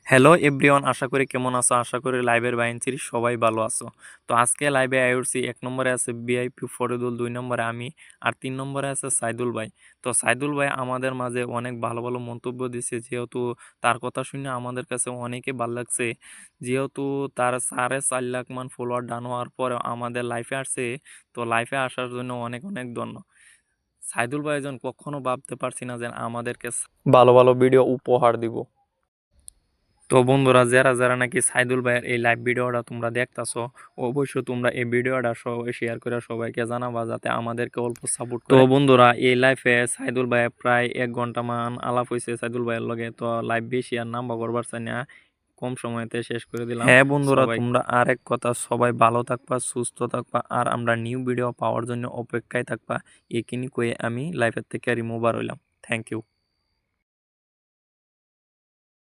Hello everyone, আশা করি কেমন আছো? আশা করি লাইভের বাইনছির সবাই ভালো আছো। তো আজকে লাইভে আইউরছি, 1 নম্বরে আছে বিআইপি ফরিদুল, 2 নম্বরে আমি, আর 3 নম্বরে আছে সাইদুল ভাই। তো সাইদুল ভাই আমাদের মাঝে অনেক ভালো ভালো মন্তব্য দিছে, যেহেতু তার কথা শুনে আমাদের কাছে অনেকে ভালো লাগছে। যেহেতু তার 4.5 লাখ মান ফলোয়ার ডান হওয়ার পরে আমাদের লাইফে আসছে। তো লাইফে আসার জন্য অনেক অনেক ধন্যবাদ। সাইদুল ভাই একজন কখনো ভাবতে পারছি না যে আমাদেরকে ভালো ভালো ভিডিও উপহার দিব। তো বন্ধুরা, যারা যারা নাকি সাইদুল ভাইয়ের এই লাইভ ভিডিওটা তোমরা দেখতাছো, অবশ্যই তোমরা এই ভিডিওটা সবাই শেয়ার করে সবাইকে জানাবা, যাতে আমাদেরকে অল্প সাপোর্ট করে। তো বন্ধুরা, এই লাইফে সাইদুল ভাই প্রায় 1 ঘন্টা মান আলাপ হয়েছে সাইদুল ভাইয়ের লগে। তো লাইভ বেশি আর নাম্বার করবার চাই না, কম সময়তে শেষ করে দিলাম। হ্যাঁ বন্ধুরা, তোমরা আরেক কথা, সবাই ভালো থাকবা, সুস্থ থাকবা, আর আমরা নিউ ভিডিও পাওয়ার জন্য অপেক্ষায় থাকবা। এখানে কয়ে আমি লাইফের থেকে রিমুভার হইলাম। Thank you.